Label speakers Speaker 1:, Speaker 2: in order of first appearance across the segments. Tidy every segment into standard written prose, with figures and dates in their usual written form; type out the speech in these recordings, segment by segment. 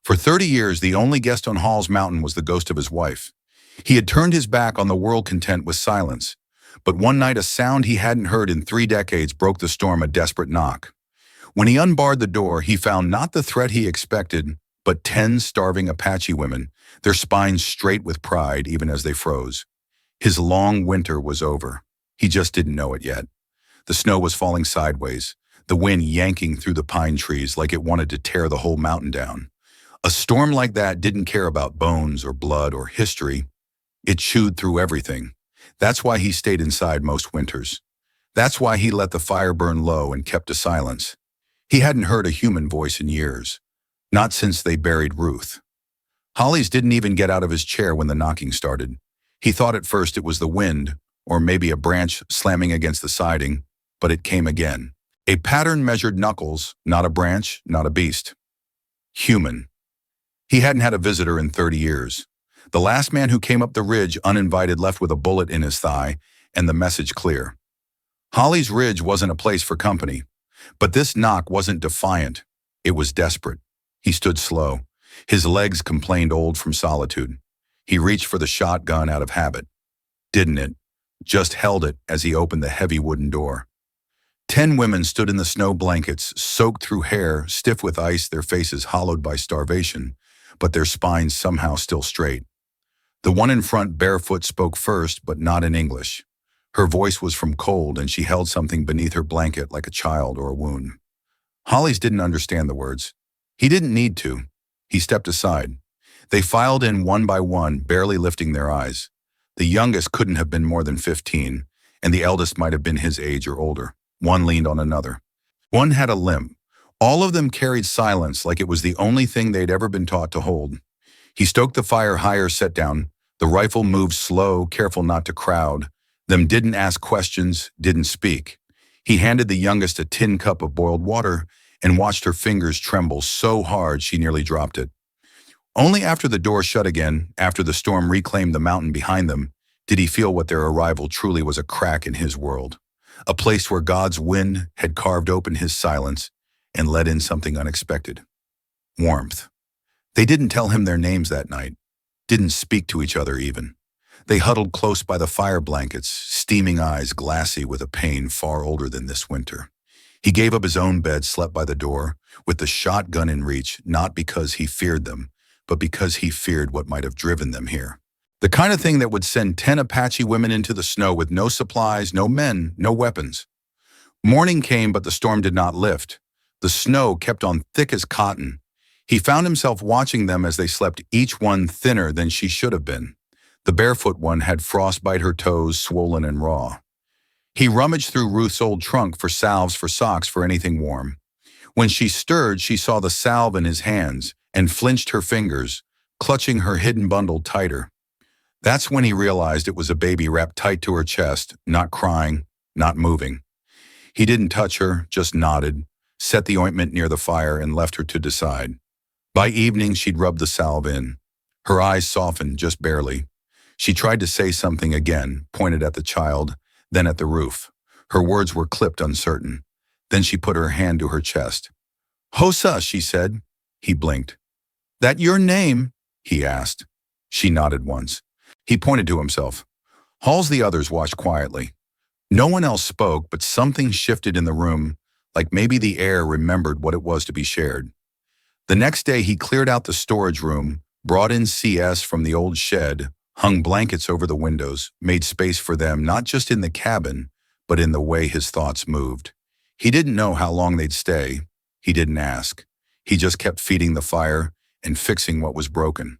Speaker 1: For 30 years, the only guest on Hall's mountain was the ghost of his wife. He had turned his back on the world content with silence. But one night, a sound he hadn't heard in 3 decades broke the storm, a desperate knock. When he unbarred the door, he found not the threat he expected, but 10 starving Apache women, their spines straight with pride even as they froze. His long winter was over. He just didn't know it yet. The snow was falling sideways, the wind yanking through the pine trees like it wanted to tear the whole mountain down. A storm like that didn't care about bones or blood or history. It chewed through everything. That's why he stayed inside most winters. That's why he let the fire burn low and kept a silence. He hadn't heard a human voice in years, not since they buried Ruth. Hollis didn't even get out of his chair when the knocking started. He thought at first it was the wind, or maybe a branch slamming against the siding, but it came again. A pattern measured knuckles, not a branch, not a beast. Human. He hadn't had a visitor in 30 years. The last man who came up the ridge uninvited left with a bullet in his thigh, and the message clear. Hollis Ridge wasn't a place for company, but this knock wasn't defiant. It was desperate. He stood slow. His legs complained old from solitude. He reached for the shotgun out of habit. Didn't it? Just held it as he opened the heavy wooden door. 10 women stood in the snow blankets, soaked through hair, stiff with ice, their faces hollowed by starvation, but their spines somehow still straight. The one in front, barefoot, spoke first, but not in English. Her voice was from cold, and she held something beneath her blanket like a child or a wound. Hollis didn't understand the words. He didn't need to. He stepped aside. They filed in one by one, barely lifting their eyes. The youngest couldn't have been more than 15, and the eldest might have been his age or older. One leaned on another. One had a limp. All of them carried silence like it was the only thing they'd ever been taught to hold. He stoked the fire higher, set down. The rifle moved slow, careful not to crowd. Them didn't ask questions, didn't speak. He handed the youngest a tin cup of boiled water and watched her fingers tremble so hard she nearly dropped it. Only after the door shut again, after the storm reclaimed the mountain behind them, did he feel what their arrival truly was, a crack in his world. A place where God's wind had carved open his silence and let in something unexpected. Warmth. They didn't tell him their names that night, didn't speak to each other even. They huddled close by the fire blankets, steaming eyes glassy with a pain far older than this winter. He gave up his own bed, slept by the door, with the shotgun in reach, not because he feared them, but because he feared what might have driven them here. The kind of thing that would send 10 Apache women into the snow with no supplies, no men, no weapons. Morning came, but the storm did not lift. The snow kept on thick as cotton. He found himself watching them as they slept, each one thinner than she should have been. The barefoot one had frostbite, her toes swollen and raw. He rummaged through Ruth's old trunk for salves, for socks, for anything warm. When she stirred, she saw the salve in his hands and flinched her fingers, clutching her hidden bundle tighter. That's when he realized it was a baby wrapped tight to her chest, not crying, not moving. He didn't touch her, just nodded, set the ointment near the fire, and left her to decide. By evening, she'd rubbed the salve in. Her eyes softened just barely. She tried to say something again, pointed at the child, then at the roof. Her words were clipped, uncertain. Then she put her hand to her chest. "Hosa," she said. He blinked. "That your name?" he asked. She nodded once. He pointed to himself. Hall's the others watched quietly. No one else spoke, but something shifted in the room, like maybe the air remembered what it was to be shared. The next day, he cleared out the storage room, brought in CS from the old shed, hung blankets over the windows, made space for them not just in the cabin, but in the way his thoughts moved. He didn't know how long they'd stay. He didn't ask. He just kept feeding the fire and fixing what was broken.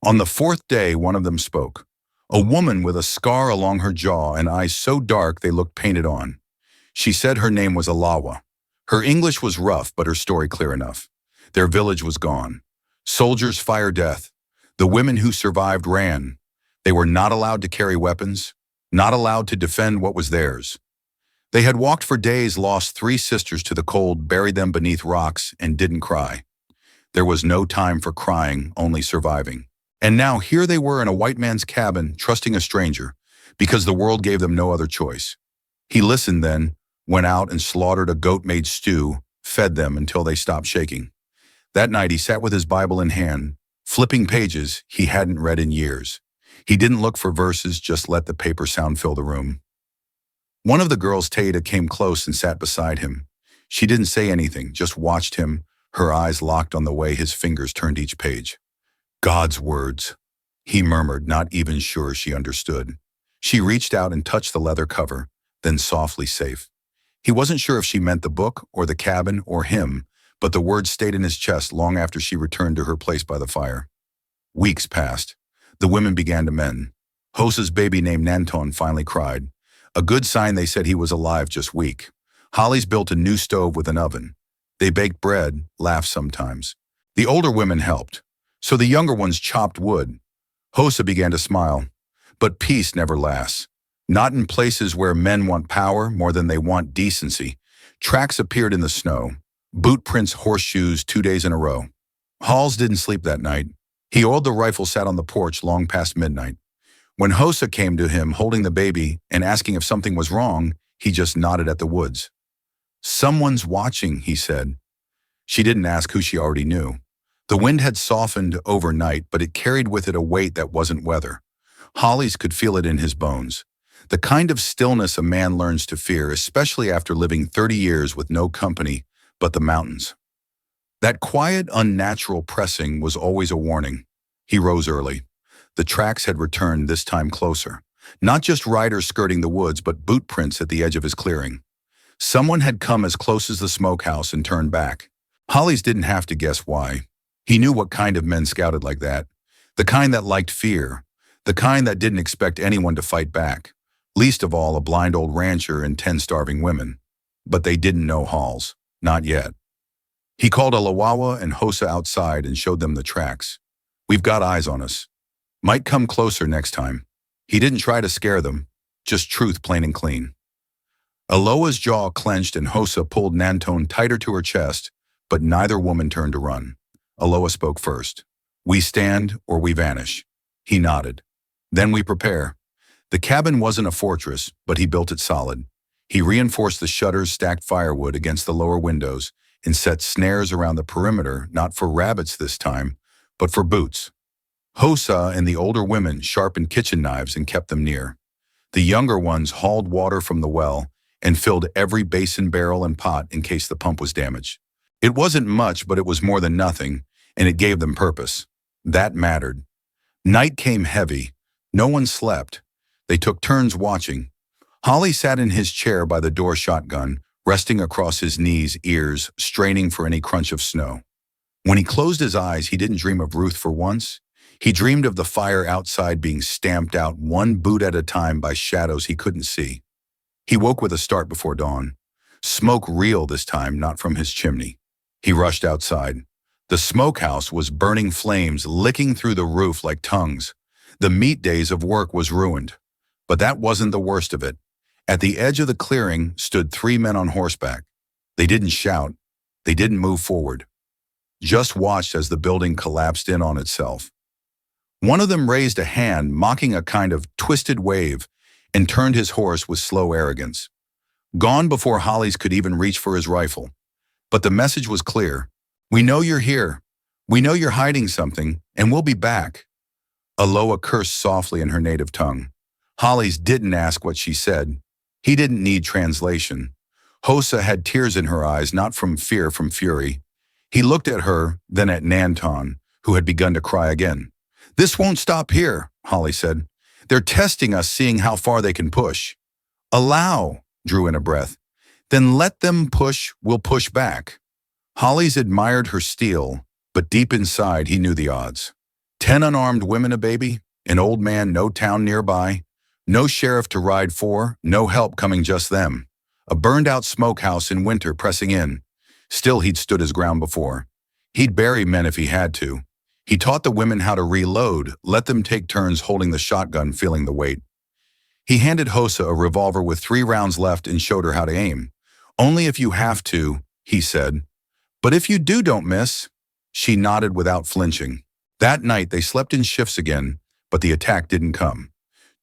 Speaker 1: On the 4th day, one of them spoke. A woman with a scar along her jaw and eyes so dark they looked painted on. She said her name was Alawa. Her English was rough, but her story clear enough. Their village was gone. Soldiers fire death. The women who survived ran. They were not allowed to carry weapons, not allowed to defend what was theirs. They had walked for days, lost 3 sisters to the cold, buried them beneath rocks, and didn't cry. There was no time for crying, only surviving. And now here they were in a white man's cabin, trusting a stranger, because the world gave them no other choice. He listened then, went out and slaughtered a goat-made stew, fed them until they stopped shaking. That night he sat with his Bible in hand, flipping pages he hadn't read in years. He didn't look for verses, just let the paper sound fill the room. One of the girls, Taita, came close and sat beside him. She didn't say anything, just watched him, her eyes locked on the way his fingers turned each page. God's words, he murmured, not even sure she understood. She reached out and touched the leather cover, then softly safe. He wasn't sure if she meant the book or the cabin or him, but the words stayed in his chest long after she returned to her place by the fire. Weeks passed. The women began to mend. Hosa's baby named Nanton finally cried. A good sign, they said he was alive, just weak. Holly's built a new stove with an oven. They baked bread, laughed sometimes. The older women helped, so the younger ones chopped wood. Hosa began to smile. But peace never lasts. Not in places where men want power more than they want decency. Tracks appeared in the snow. Boot prints, horseshoes, 2 days in a row. Halls didn't sleep that night. He oiled the rifle, sat on the porch long past midnight. When Hosa came to him holding the baby and asking if something was wrong, he just nodded at the woods. Someone's watching, he said. She didn't ask who, she already knew. The wind had softened overnight, but it carried with it a weight that wasn't weather. Holly's could feel it in his bones. The kind of stillness a man learns to fear, especially after living 30 years with no company but the mountains. That quiet, unnatural pressing was always a warning. He rose early. The tracks had returned, this time closer. Not just riders skirting the woods, but boot prints at the edge of his clearing. Someone had come as close as the smokehouse and turned back. Holly's didn't have to guess why. He knew what kind of men scouted like that. The kind that liked fear. The kind that didn't expect anyone to fight back. Least of all, a blind old rancher and 10 starving women. But they didn't know Halls. Not yet. He called Alawawa and Hosa outside and showed them the tracks. We've got eyes on us. Might come closer next time. He didn't try to scare them. Just truth, plain and clean. Aloa's jaw clenched and Hosa pulled Nanton tighter to her chest, but neither woman turned to run. Aloa spoke first. We stand or we vanish. He nodded. Then we prepare. The cabin wasn't a fortress, but he built it solid. He reinforced the shutters, stacked firewood against the lower windows, and set snares around the perimeter, not for rabbits this time, but for boots. Hosa and the older women sharpened kitchen knives and kept them near. The younger ones hauled water from the well and filled every basin, barrel, and pot in case the pump was damaged. It wasn't much, but it was more than nothing, and it gave them purpose. That mattered. Night came heavy. No one slept. They took turns watching. Holly sat in his chair by the door, shotgun, resting across his knees, ears, straining for any crunch of snow. When he closed his eyes, he didn't dream of Ruth for once. He dreamed of the fire outside being stamped out one boot at a time by shadows he couldn't see. He woke with a start before dawn. Smoke real this time, not from his chimney. He rushed outside. The smokehouse was burning flames, licking through the roof like tongues. The meat days of work was ruined. But that wasn't the worst of it. At the edge of the clearing stood 3 men on horseback. They didn't shout. They didn't move forward. Just watched as the building collapsed in on itself. One of them raised a hand, mocking a kind of twisted wave, and turned his horse with slow arrogance. Gone before Holly's could even reach for his rifle. But the message was clear. We know you're here. We know you're hiding something, and we'll be back. Aloa cursed softly in her native tongue. Holly's didn't ask what she said. He didn't need translation. Hosa had tears in her eyes, not from fear, from fury. He looked at her, then at Nanton, who had begun to cry again. This won't stop here, Holly said. They're testing us, seeing how far they can push. Allow, drew in a breath. Then let them push, we'll push back. Holly's admired her steel, but deep inside he knew the odds. 10 unarmed women, a baby, an old man, no town nearby, no sheriff to ride for, no help coming, just them. A burned-out smokehouse in winter pressing in. Still he'd stood his ground before. He'd bury men if he had to. He taught the women how to reload, let them take turns holding the shotgun, feeling the weight. He handed Hosa a revolver with 3 rounds left and showed her how to aim. Only if you have to, he said. But if you do, don't miss. She nodded without flinching. That night they slept in shifts again, but the attack didn't come.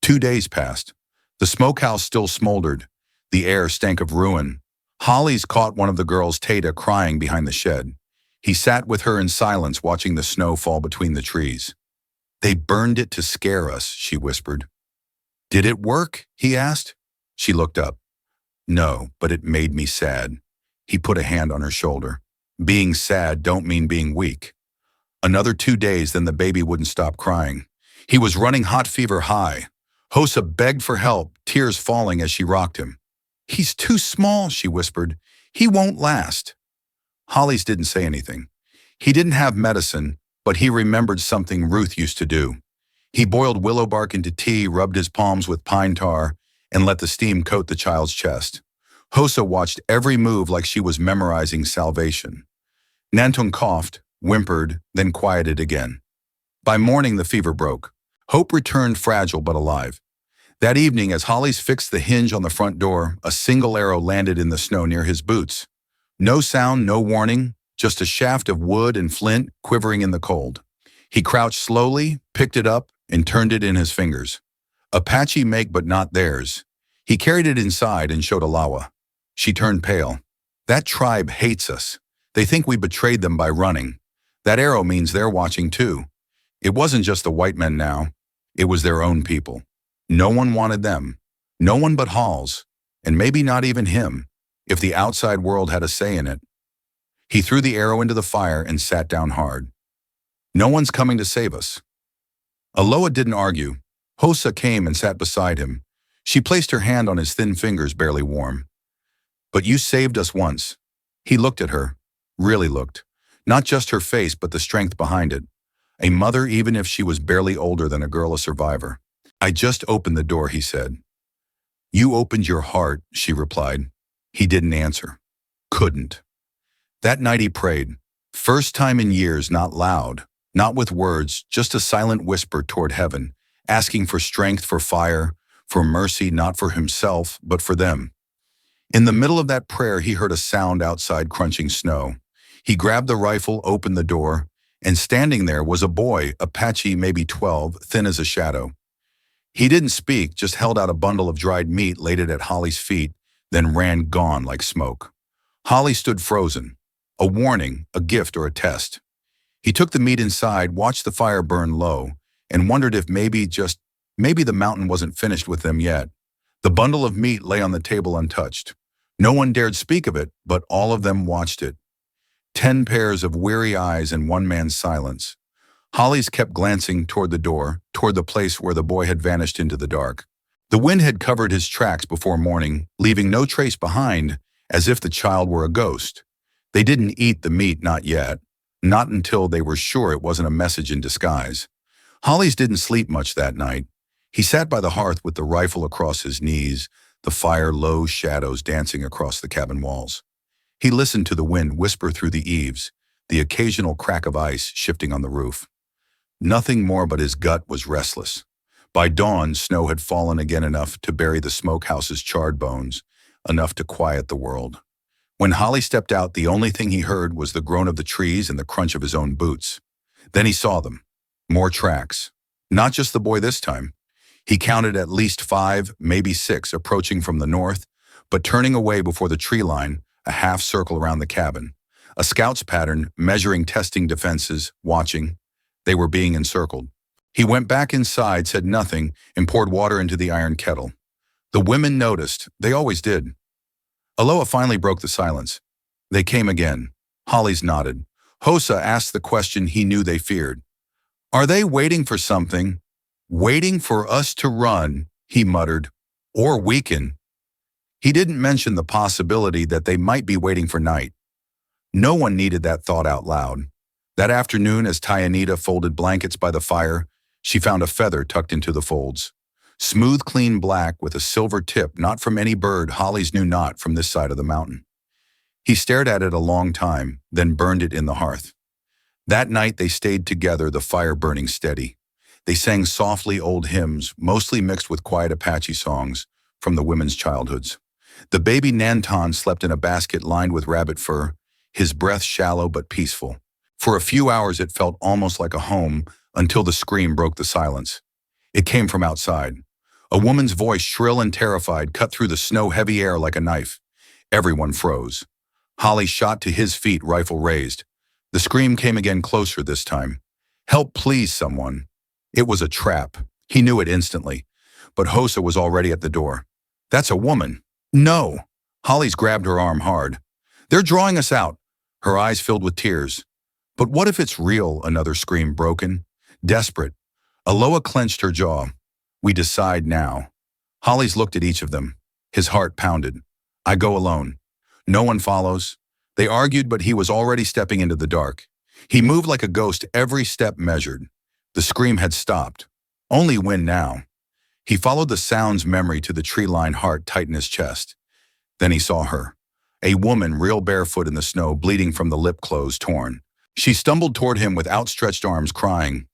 Speaker 1: 2 days passed. The smokehouse still smoldered. The air stank of ruin. Holly's caught one of the girls, Taita, crying behind the shed. He sat with her in silence, watching the snow fall between the trees. "They burned it to scare us," she whispered. "Did it work?" he asked. She looked up. "No, but it made me sad." He put a hand on her shoulder. "Being sad don't mean being weak." Another 2 days, then the baby wouldn't stop crying. He was running hot fever high. Hosa begged for help, tears falling as she rocked him. "He's too small," she whispered. "He won't last." Hollis didn't say anything. He didn't have medicine, but he remembered something Ruth used to do. He boiled willow bark into tea, rubbed his palms with pine tar, and let the steam coat the child's chest. Hosa watched every move like she was memorizing salvation. Nantung coughed, whimpered, then quieted again. By morning, the fever broke. Hope returned, fragile but alive. That evening, as Hollis fixed the hinge on the front door, a single arrow landed in the snow near his boots. No sound, no warning, just a shaft of wood and flint quivering in the cold. He crouched slowly, picked it up, and turned it in his fingers. Apache make, but not theirs. He carried it inside and showed Alawa. She turned pale. "That tribe hates us. They think we betrayed them by running. That arrow means they're watching too." It wasn't just the white men now. It was their own people. No one wanted them. No one but Halls, and maybe not even him, if the outside world had a say in it. He threw the arrow into the fire and sat down hard. "No one's coming to save us." Aloha didn't argue. Hosa came and sat beside him. She placed her hand on his thin fingers, barely warm. "But you saved us once." He looked at her, really looked. Not just her face, but the strength behind it. A mother, even if she was barely older than a girl, a survivor. "I just opened the door," he said. "You opened your heart," she replied. He didn't answer. Couldn't. That night he prayed. First time in years, not loud, not with words, just a silent whisper toward heaven, asking for strength, for fire, for mercy, not for himself, but for them. In the middle of that prayer, he heard a sound outside, crunching snow. He grabbed the rifle, opened the door, and standing there was a boy, Apache, maybe 12, thin as a shadow. He didn't speak, just held out a bundle of dried meat, laid it at Holly's feet, then ran gone like smoke. Holly stood frozen. A warning, a gift, or a test. He took the meat inside, watched the fire burn low, and wondered if maybe the mountain wasn't finished with them yet. The bundle of meat lay on the table untouched. No one dared speak of it, but all of them watched it. 10 pairs of weary eyes and one man's silence. Hollis kept glancing toward the door, toward the place where the boy had vanished into the dark. The wind had covered his tracks before morning, leaving no trace behind, as if the child were a ghost. They didn't eat the meat, not yet. Not until they were sure it wasn't a message in disguise. Hollis didn't sleep much that night. He sat by the hearth with the rifle across his knees, the fire low shadows dancing across the cabin walls. He listened to the wind whisper through the eaves, the occasional crack of ice shifting on the roof. Nothing more, but his gut was restless. By dawn, snow had fallen again, enough to bury the smokehouse's charred bones, enough to quiet the world. When Holly stepped out, the only thing he heard was the groan of the trees and the crunch of his own boots. Then he saw them. More tracks. Not just the boy this time. He counted at least 5, maybe 6, approaching from the north, but turning away before the tree line, a half circle around the cabin. A scout's pattern, measuring, testing defenses, watching. They were being encircled. He went back inside, said nothing, and poured water into the iron kettle. The women noticed. They always did. Aloha finally broke the silence. They came again. Hollis nodded. Hosa asked the question he knew they feared. "Are they waiting for something?" "Waiting for us to run," he muttered. "Or weaken." He didn't mention the possibility that they might be waiting for night. No one needed that thought out loud. That afternoon, as Tayanita folded blankets by the fire, she found a feather tucked into the folds. Smooth, clean black with a silver tip, not from any bird Hollis knew, not from this side of the mountain. He stared at it a long time, then burned it in the hearth. That night they stayed together, the fire burning steady. They sang softly old hymns, mostly mixed with quiet Apache songs from the women's childhoods. The baby Nantan slept in a basket lined with rabbit fur, his breath shallow but peaceful. For a few hours it felt almost like a home, until the scream broke the silence. It came from outside. A woman's voice, shrill and terrified, cut through the snow-heavy air like a knife. Everyone froze. Holly shot to his feet, rifle raised. The scream came again, closer this time. Help, please, someone. It was a trap. He knew it instantly. But Hosa was already at the door. That's a woman. No. Hollis grabbed her arm hard. They're drawing us out. Her eyes filled with tears. But what if it's real? Another scream, broken, desperate. Aloha clenched her jaw. We decide now. Hollis looked at each of them. His heart pounded. I go alone. No one follows. They argued, but he was already stepping into the dark. He moved like a ghost, every step measured. The scream had stopped. Only wind now. He followed the sound's memory to the tree-lined heart tighten his chest. Then he saw her. A woman, real barefoot in the snow, bleeding from the lip clothes torn. She stumbled toward him with outstretched arms, crying,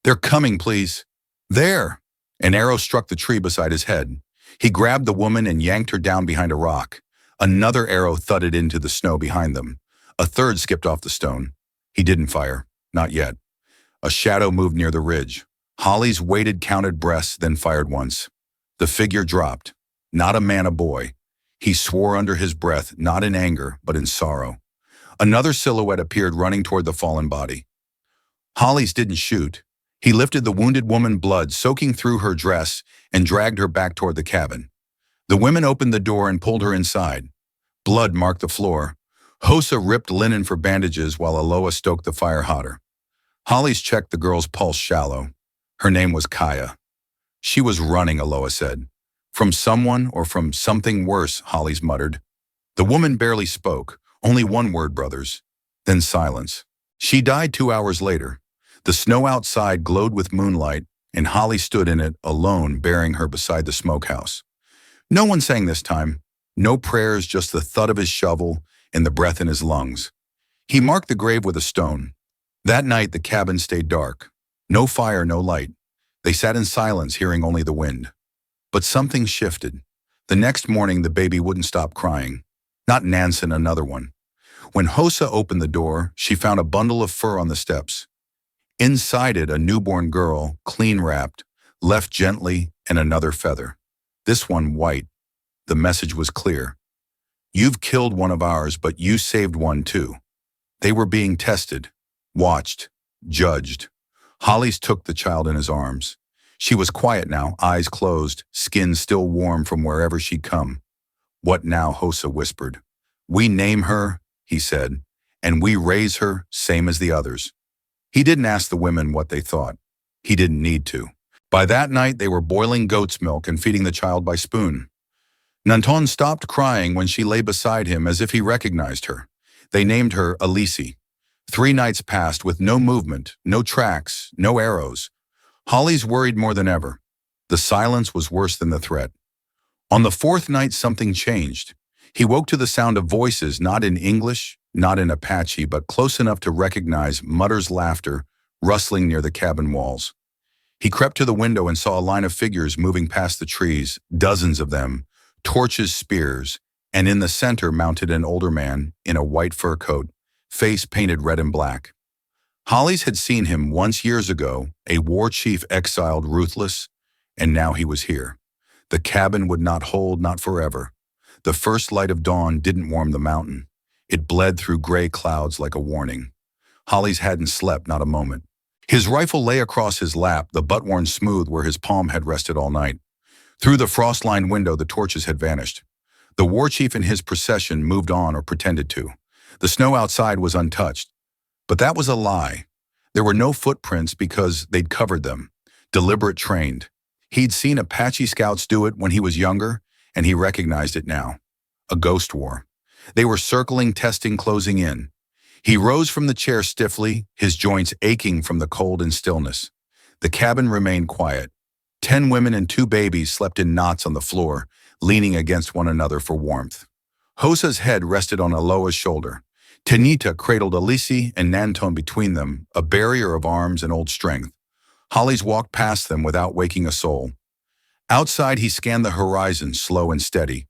Speaker 1: They're coming, please. There! An arrow struck the tree beside his head. He grabbed the woman and yanked her down behind a rock. Another arrow thudded into the snow behind them. A third skipped off the stone. He didn't fire. Not yet. A shadow moved near the ridge. Hollis waited, counted breaths, then fired once. The figure dropped. Not a man, a boy. He swore under his breath, not in anger, but in sorrow. Another silhouette appeared, running toward the fallen body. Hollis didn't shoot. He lifted the wounded woman, blood soaking through her dress, and dragged her back toward the cabin. The women opened the door and pulled her inside. Blood marked the floor. Hosa ripped linen for bandages while Aloha stoked the fire hotter. Hollis checked the girl's pulse, shallow. Her name was Kaya. She was running, Aloha said. From someone or from something worse, Hollis muttered. The woman barely spoke, only one word, brothers. Then silence. She died 2 hours later. The snow outside glowed with moonlight, and Holly stood in it, alone, bearing her beside the smokehouse. No one sang this time. No prayers, just the thud of his shovel and the breath in his lungs. He marked the grave with a stone. That night, the cabin stayed dark. No fire, no light. They sat in silence, hearing only the wind. But something shifted. The next morning, the baby wouldn't stop crying. Not Nansen, another one. When Hosa opened the door, she found a bundle of fur on the steps. Inside it, a newborn girl, clean wrapped, left gently, and another feather. This one white. The message was clear. You've killed one of ours, but you saved one too. They were being tested, watched, judged. Hollis took the child in his arms. She was quiet now, eyes closed, skin still warm from wherever she'd come. What now? Hosa whispered. We name her, he said, and we raise her, same as the others. He didn't ask the women what they thought. He didn't need to. By that night, they were boiling goat's milk and feeding the child by spoon. Nanton stopped crying when she lay beside him, as if he recognized her. They named her Alisi. 3 nights passed with no movement, no tracks, no arrows. Hollis worried more than ever. The silence was worse than the threat. On the 4th night, something changed. He woke to the sound of voices, not in English, not in Apache, but close enough to recognize Mutter's laughter rustling near the cabin walls. He crept to the window and saw a line of figures moving past the trees, dozens of them, torches, spears, and in the center mounted an older man in a white fur coat, face painted red and black. Hollis had seen him once years ago, a war chief exiled, ruthless, and now he was here. The cabin would not hold, not forever. The first light of dawn didn't warm the mountain. It bled through gray clouds like a warning. Hollis hadn't slept, not a moment. His rifle lay across his lap, the butt worn smooth where his palm had rested all night. Through the frost-lined window, the torches had vanished. The war chief and his procession moved on, or pretended to. The snow outside was untouched. But that was a lie. There were no footprints because they'd covered them. Deliberate, trained. He'd seen Apache scouts do it when he was younger, and he recognized it now. A ghost war. They were circling, testing, closing in. He rose from the chair stiffly, his joints aching from the cold and stillness. The cabin remained quiet. 10 women and 2 babies slept in knots on the floor, leaning against one another for warmth. Hosa's head rested on Aloha's shoulder. Tanita cradled Alisi and Nanton between them, a barrier of arms and old strength. Hollis walked past them without waking a soul. Outside, he scanned the horizon, slow and steady.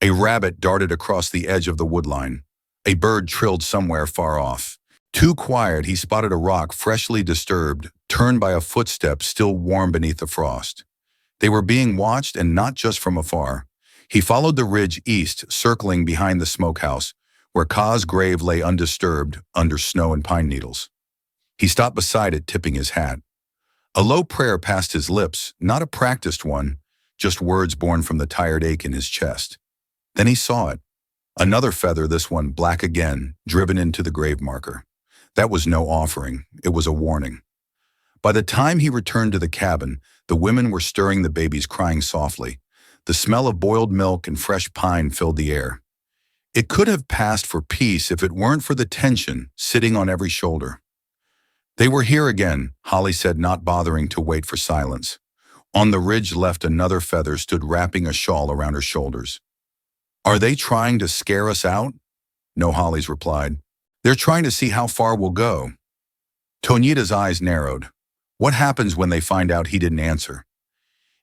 Speaker 1: A rabbit darted across the edge of the woodline. A bird trilled somewhere far off. Too quiet, he spotted a rock freshly disturbed, turned by a footstep still warm beneath the frost. They were being watched, and not just from afar. He followed the ridge east, circling behind the smokehouse, where Ka's grave lay undisturbed under snow and pine needles. He stopped beside it, tipping his hat. A low prayer passed his lips, not a practiced one, just words born from the tired ache in his chest. Then he saw it. Another feather, this one black again, driven into the grave marker. That was no offering, it was a warning. By the time he returned to the cabin, the women were stirring the babies, crying softly. The smell of boiled milk and fresh pine filled the air. It could have passed for peace if it weren't for the tension sitting on every shoulder. They were here again, Holly said, not bothering to wait for silence. On the ridge left, another feather stood wrapping a shawl around her shoulders. Are they trying to scare us out? No, Holly's replied. They're trying to see how far we'll go. Tonita's eyes narrowed. What happens when they find out he didn't answer?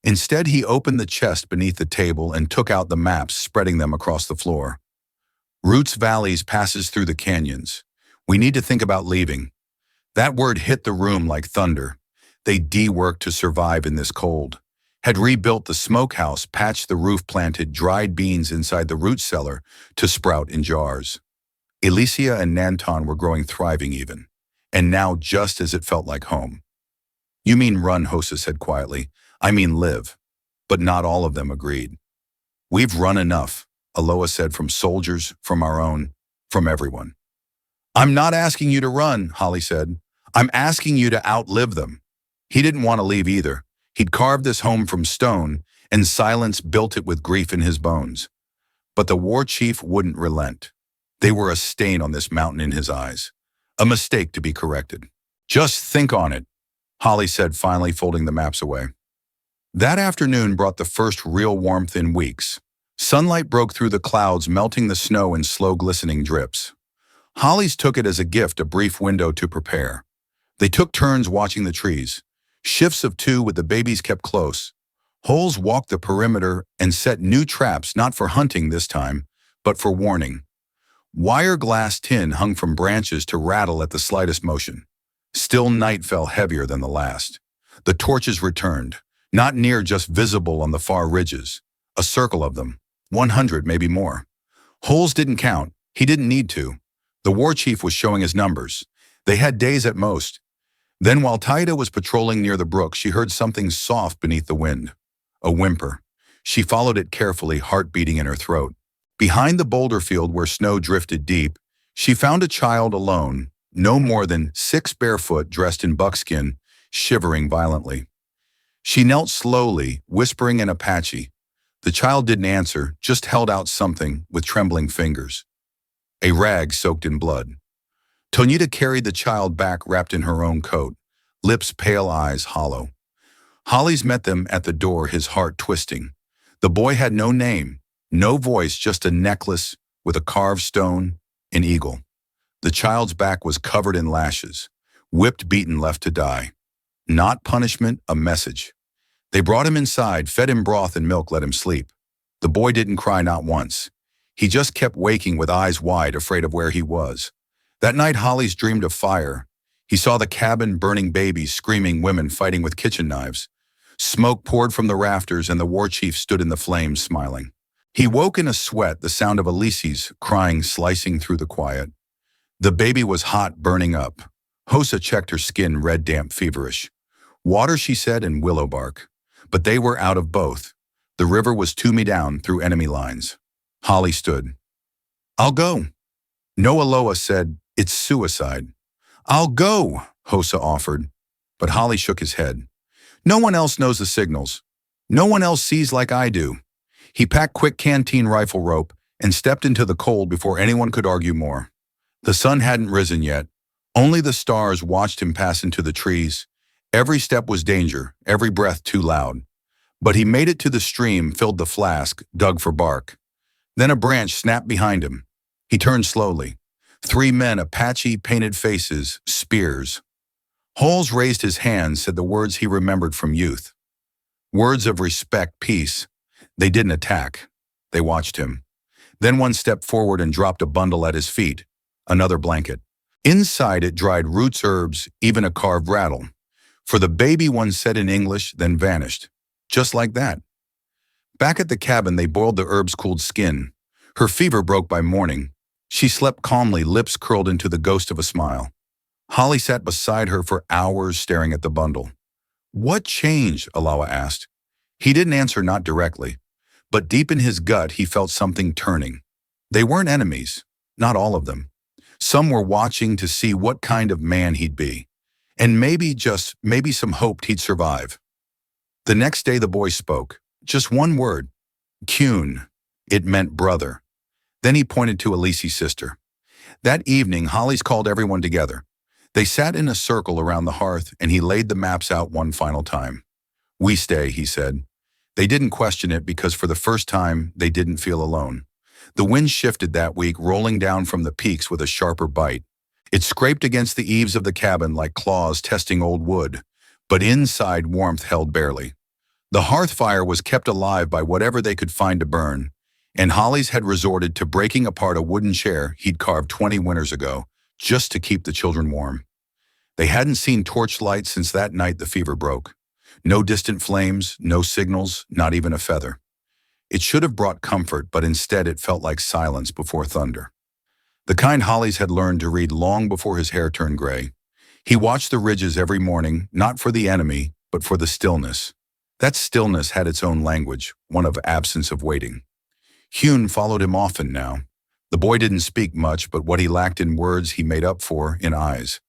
Speaker 1: Instead, he opened the chest beneath the table and took out the maps, spreading them across the floor. Roots Valleys passes through the canyons. We need to think about leaving. That word hit the room like thunder. They de-worked to survive in this cold. Had rebuilt the smokehouse, patched the roof, planted dried beans inside the root cellar to sprout in jars. Alicia and Nanton were growing, thriving even. And now, just as it felt like home. You mean run, Hosa said quietly. I mean live. But not all of them agreed. We've run enough, Aloha said, from soldiers, from our own, from everyone. I'm not asking you to run, Holly said. I'm asking you to outlive them. He didn't want to leave either. He'd carved this home from stone, and silence built it with grief in his bones. But the war chief wouldn't relent. They were a stain on this mountain in his eyes. A mistake to be corrected. Just think on it, Holly said, finally folding the maps away. That afternoon brought the first real warmth in weeks. Sunlight broke through the clouds, melting the snow in slow glistening drips. Holly's took it as a gift, a brief window to prepare. They took turns watching the trees. Shifts of two with the babies kept close. Holes walked the perimeter and set new traps, not for hunting this time, but for warning. Wire glass tin hung from branches to rattle at the slightest motion. Still, night fell heavier than the last. The torches returned, not near, just visible on the far ridges. A circle of them, 100, maybe more. Holes didn't count. He didn't need to. The war chief was showing his numbers. They had days at most. Then, while Taida was patrolling near the brook, she heard something soft beneath the wind. A whimper. She followed it carefully, heart beating in her throat. Behind the boulder field where snow drifted deep, she found a child alone, no more than 6 barefoot, dressed in buckskin, shivering violently. She knelt slowly, whispering in Apache. The child didn't answer, just held out something with trembling fingers. A rag soaked in blood. Tonita carried the child back, wrapped in her own coat, lips pale, eyes hollow. Holly's met them at the door, his heart twisting. The boy had no name, no voice, just a necklace with a carved stone, an eagle. The child's back was covered in lashes, whipped, beaten, left to die. Not punishment, a message. They brought him inside, fed him broth and milk, let him sleep. The boy didn't cry, not once. He just kept waking with eyes wide, afraid of where he was. That night, Holly's dreamed of fire. He saw the cabin burning, babies screaming, women fighting with kitchen knives. Smoke poured from the rafters, and the war chief stood in the flames, smiling. He woke in a sweat, the sound of Alici's crying slicing through the quiet. The baby was hot, burning up. Hosa checked her skin, red, damp, feverish. Water, she said, and willow bark. But they were out of both. The river was 2 me down through enemy lines. Holly stood. I'll go. No, Aloha said, it's suicide. I'll go, Hosa offered. But Holly shook his head. No one else knows the signals. No one else sees like I do. He packed quick canteen rifle rope and stepped into the cold before anyone could argue more. The sun hadn't risen yet. Only the stars watched him pass into the trees. Every step was danger, every breath too loud. But he made it to the stream, filled the flask, dug for bark. Then a branch snapped behind him. He turned slowly. 3 men, Apache, painted faces, spears. Holes raised his hands, said the words he remembered from youth. Words of respect, peace. They didn't attack. They watched him. Then one stepped forward and dropped a bundle at his feet, another blanket. Inside it, dried roots, herbs, even a carved rattle. For the baby, one said in English, then vanished. Just like that. Back at the cabin, they boiled the herbs, cooled skin. Her fever broke by morning. She slept calmly, lips curled into the ghost of a smile. Holly sat beside her for hours staring at the bundle. "What changed?" Alawa asked. He didn't answer, not directly, but deep in his gut he felt something turning. They weren't enemies, not all of them. Some were watching to see what kind of man he'd be, and maybe, just maybe, some hoped he'd survive. The next day the boy spoke, just one word, Kuhn. It meant brother. Then he pointed to Elise's sister. That evening, Hollis called everyone together. They sat in a circle around the hearth, and he laid the maps out one final time. "We stay," he said. They didn't question it because for the first time, they didn't feel alone. The wind shifted that week, rolling down from the peaks with a sharper bite. It scraped against the eaves of the cabin like claws testing old wood, but inside warmth held barely. The hearth fire was kept alive by whatever they could find to burn, and Hollis had resorted to breaking apart a wooden chair he'd carved 20 winters ago, just to keep the children warm. They hadn't seen torchlight since that night the fever broke. No distant flames, no signals, not even a feather. It should have brought comfort, but instead it felt like silence before thunder. The kind Hollis had learned to read long before his hair turned gray. He watched the ridges every morning, not for the enemy, but for the stillness. That stillness had its own language, one of absence of waiting. Hune followed him often now. The boy didn't speak much, but what he lacked in words he made up for in eyes.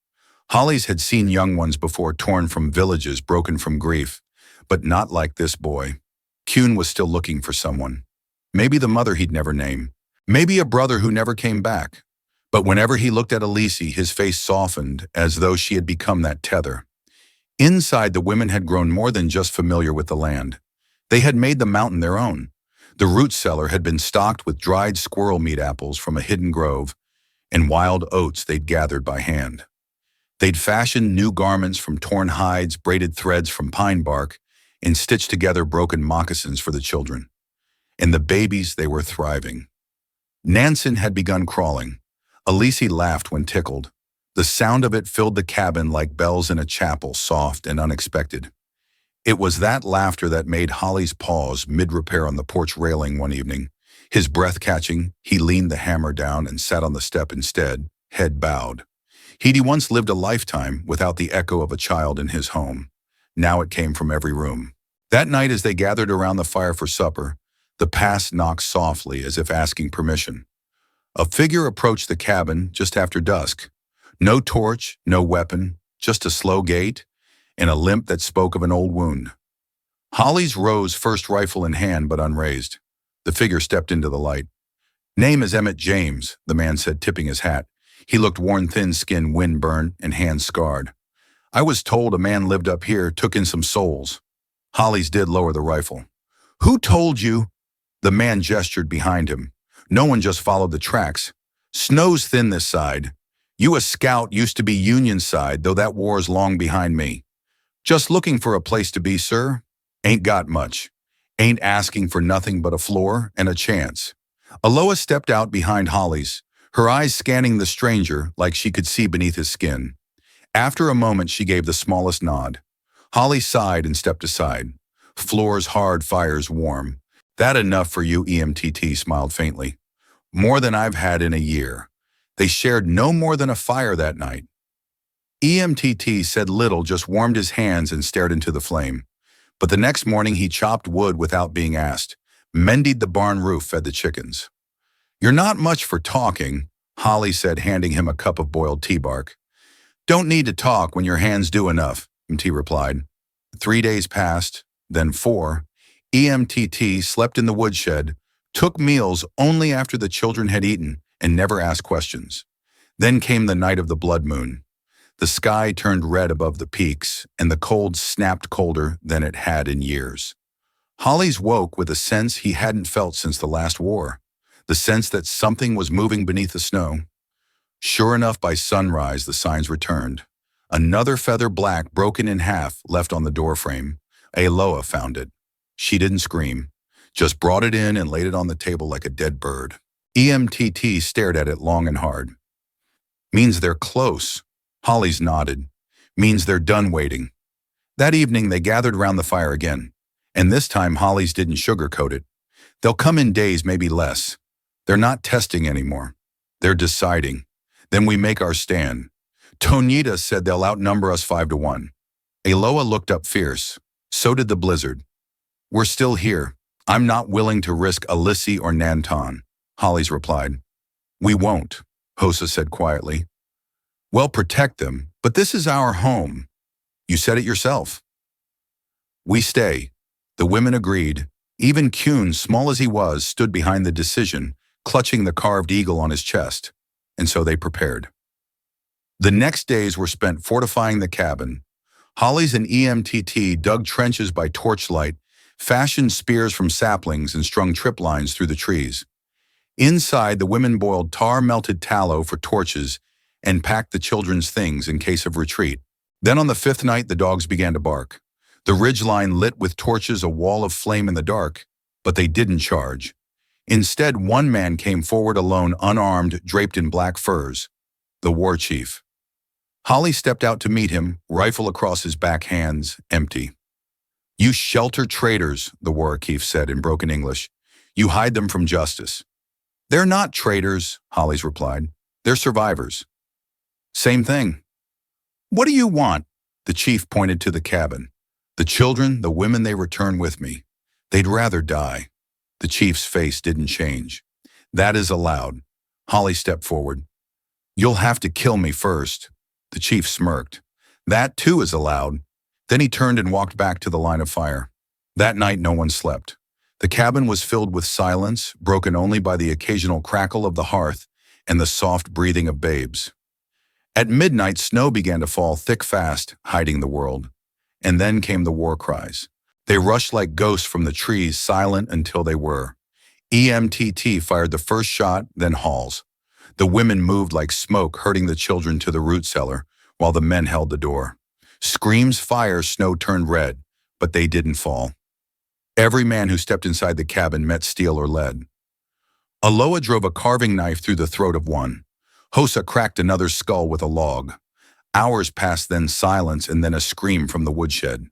Speaker 1: Hollis had seen young ones before, torn from villages, broken from grief, but not like this boy. Kuhn was still looking for someone. Maybe the mother he'd never name. Maybe a brother who never came back. But whenever he looked at Elise, his face softened, as though she had become that tether. Inside, the women had grown more than just familiar with the land. They had made the mountain their own. The root cellar had been stocked with dried squirrel meat apples from a hidden grove and wild oats they'd gathered by hand. They'd fashioned new garments from torn hides, braided threads from pine bark, and stitched together broken moccasins for the children. And the babies, they were thriving. Nansen had begun crawling. Elise laughed when tickled. The sound of it filled the cabin like bells in a chapel, soft and unexpected. It was that laughter that made Hollis pause mid-repair on the porch railing one evening. His breath catching, he leaned the hammer down and sat on the step instead, head bowed. He'd once lived a lifetime without the echo of a child in his home. Now it came from every room. That night, as they gathered around the fire for supper, the past knocked softly as if asking permission. A figure approached the cabin just after dusk. No torch, no weapon, just a slow gait and a limp that spoke of an old wound. Hollis rose, first rifle in hand but unraised. The figure stepped into the light. "Name is Emmett James," the man said, tipping his hat. He looked worn, thin skin, wind-burned, and hands scarred. "I was told a man lived up here, took in some souls." Hollis did lower the rifle. "Who told you?" The man gestured behind him. "No one, just followed the tracks. Snow's thin this side. You a scout, used to be Union side, though that war's long behind me. Just looking for a place to be, sir? Ain't got much. Ain't asking for nothing but a floor and a chance." Aloha stepped out behind Hollis, her eyes scanning the stranger like she could see beneath his skin. After a moment, she gave the smallest nod. Holly sighed and stepped aside. "Floors hard, fires warm. That enough for you?" EMTT smiled faintly. "More than I've had in a year." They shared no more than a fire that night. EMTT said little, just warmed his hands and stared into the flame. But the next morning he chopped wood without being asked, mended the barn roof, fed the chickens. "You're not much for talking," Holly said, handing him a cup of boiled tea bark. "Don't need to talk when your hands do enough," MT replied. 3 days passed, then 4. EMTT slept in the woodshed, took meals only after the children had eaten, and never asked questions. Then came the night of the blood moon. The sky turned red above the peaks, and the cold snapped colder than it had in years. Hollis woke with a sense he hadn't felt since the last war, the sense that something was moving beneath the snow. Sure enough, by sunrise, the signs returned. Another feather, black, broken in half, left on the doorframe. Aloha found it. She didn't scream, just brought it in and laid it on the table like a dead bird. EMTT stared at it long and hard. "Means they're close." Hollis nodded. "Means they're done waiting." That evening they gathered around the fire again, and this time Hollis didn't sugarcoat it. "They'll come in days, maybe less. They're not testing anymore." They're deciding. Then we make our stand. Tonita said they'll outnumber us 5-1. Aloha looked up fierce. So did the blizzard. We're still here. I'm not willing to risk Alissi or Nanton, Holly's replied. We won't, Hosa said quietly. Well, protect them, but this is our home. You said it yourself. We stay. The women agreed. Even Kuhn, small as he was, stood behind the decision, clutching the carved eagle on his chest. And so they prepared. The next days were spent fortifying the cabin. Hollies and EMTT dug trenches by torchlight, fashioned spears from saplings, and strung trip lines through the trees. Inside, the women boiled tar-melted tallow for torches and packed the children's things in case of retreat. Then on the fifth night, the dogs began to bark. The ridgeline lit with torches a wall of flame in the dark, but they didn't charge. Instead, one man came forward alone, unarmed, draped in black furs, the war chief. Holly stepped out to meet him, rifle across his back, hands empty. You shelter traitors, the war chief said in broken English. You hide them from justice. They're not traitors, Holly's replied. They're survivors. Same thing. What do you want? The chief pointed to the cabin. The children, the women, they return with me. They'd rather die. The chief's face didn't change. That is allowed. Holly stepped forward. You'll have to kill me first. The chief smirked. That too is allowed. Then he turned and walked back to the line of fire. That night no one slept. The cabin was filled with silence, broken only by the occasional crackle of the hearth and the soft breathing of babes. At midnight, snow began to fall thick fast, hiding the world. And then came the war cries. They rushed like ghosts from the trees, silent until they were. EMTT fired the first shot, then Halls. The women moved like smoke, herding the children to the root cellar, while the men held the door. Screams, fire, snow turned red, but they didn't fall. Every man who stepped inside the cabin met steel or lead. Aloha drove a carving knife through the throat of one. Hosa cracked another's skull with a log. Hours passed, then silence, and then a scream from the woodshed.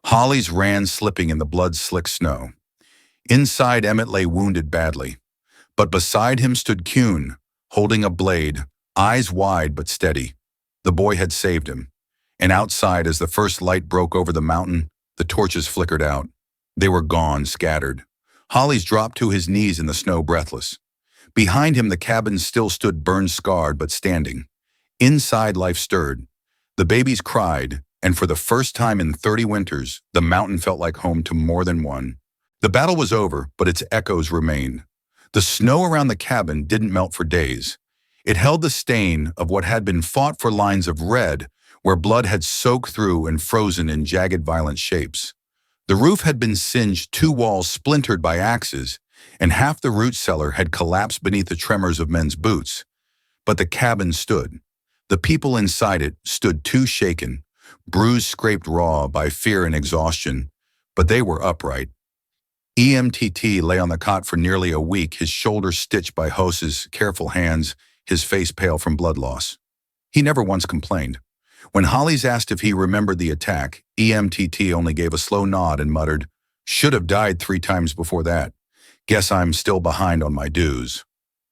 Speaker 1: Hollies ran, slipping in the blood-slick snow. Inside, Emmett lay wounded badly. But beside him stood Kuhn, holding a blade, eyes wide but steady. The boy had saved him. And outside, as the first light broke over the mountain, the torches flickered out. They were gone, scattered. Hollies dropped to his knees in the snow, breathless. Behind him, the cabin still stood, burned-scarred but standing. Inside, life stirred. The babies cried, and for the first time in 30 winters, the mountain felt like home to more than one. The battle was over, but its echoes remained. The snow around the cabin didn't melt for days. It held the stain of what had been fought for, lines of red, where blood had soaked through and frozen in jagged, violent shapes. The roof had been singed, 2 walls splintered by axes, and half the root cellar had collapsed beneath the tremors of men's boots. But the cabin stood. The people inside it stood too shaken, bruised, scraped raw by fear and exhaustion, but they were upright. EMTT lay on the cot for nearly a week, his shoulder stitched by Hosa's careful hands, his face pale from blood loss. He never once complained. When Hollies asked if he remembered the attack, EMTT only gave a slow nod and muttered, "Should have died 3 times before that. Guess I'm still behind on my dues."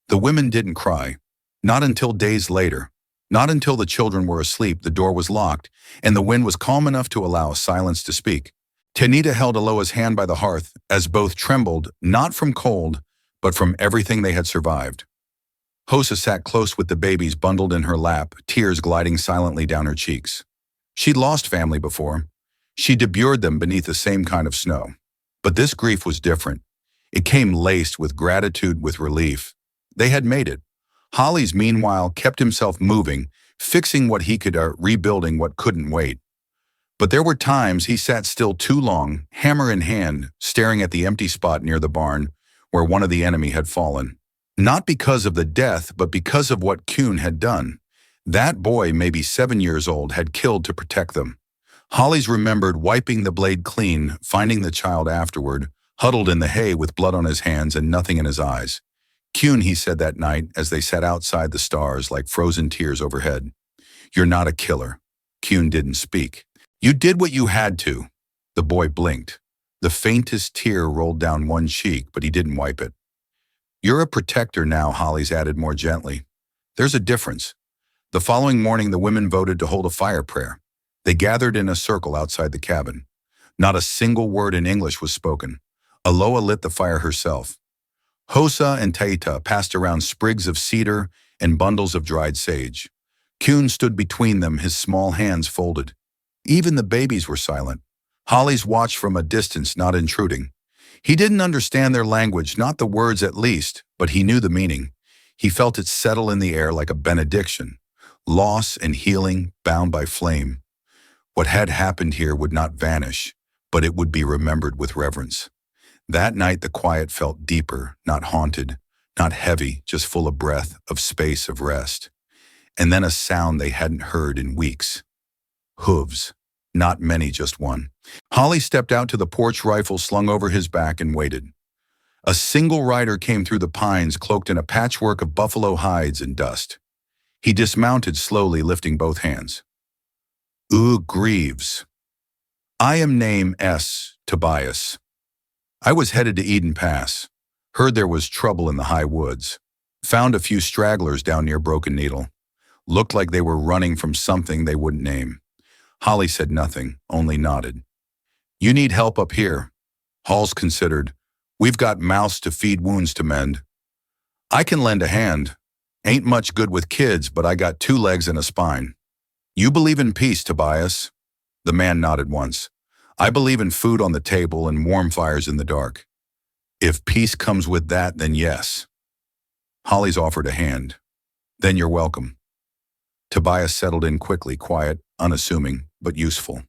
Speaker 1: The women didn't cry. Not until days later. Not until the children were asleep, the door was locked, and the wind was calm enough to allow silence to speak. Tanita held Aloha's hand by the hearth, as both trembled, not from cold, but from everything they had survived. Hosa sat close with the babies bundled in her lap, tears gliding silently down her cheeks. She'd lost family before. She debuted them beneath the same kind of snow. But this grief was different. It came laced with gratitude, with relief. They had made it. Hollies, meanwhile, kept himself moving, fixing what he could, rebuilding what couldn't wait. But there were times he sat still too long, hammer in hand, staring at the empty spot near the barn where one of the enemy had fallen. Not because of the death, but because of what Kuhn had done. That boy, maybe 7 years old, had killed to protect them. Hollies remembered wiping the blade clean, finding the child afterward, huddled in the hay with blood on his hands and nothing in his eyes. Kuhn, he said that night as they sat outside, the stars like frozen tears overhead. "You're not a killer." Kuhn didn't speak. "You did what you had to." The boy blinked. The faintest tear rolled down one cheek, but he didn't wipe it. "You're a protector now," Hollies added more gently. There's a difference. The following morning, the women voted to hold a fire prayer. They gathered in a circle outside the cabin. Not a single word in English was spoken. Aloha lit the fire herself. Hosa and Taita passed around sprigs of cedar and bundles of dried sage. Kuhn stood between them, his small hands folded. Even the babies were silent. Hollies watched from a distance, not intruding. He didn't understand their language, not the words at least, but he knew the meaning. He felt it settle in the air like a benediction. Loss and healing, bound by flame. What had happened here would not vanish, but it would be remembered with reverence. That night the quiet felt deeper, not haunted, not heavy, just full of breath, of space, of rest. And then a sound they hadn't heard in weeks. Hooves. Not many, just one. Holly stepped out to the porch, rifle slung over his back, and waited. A single rider came through the pines, cloaked in a patchwork of buffalo hides and dust. He dismounted slowly, lifting both hands. Greaves. I am name S. Tobias. I was headed to Eden Pass. Heard there was trouble in the high woods. Found a few stragglers down near Broken Needle. Looked like they were running from something they wouldn't name. Holly said nothing, only nodded. You need help up here. Halls considered. We've got mouths to feed, wounds to mend. I can lend a hand. Ain't much good with kids, but I got 2 legs and a spine. You believe in peace, Tobias? The man nodded once. I believe in food on the table and warm fires in the dark. If peace comes with that, then yes. Holly's offered a hand. Then you're welcome. Tobias settled in quickly, quiet, unassuming, but useful.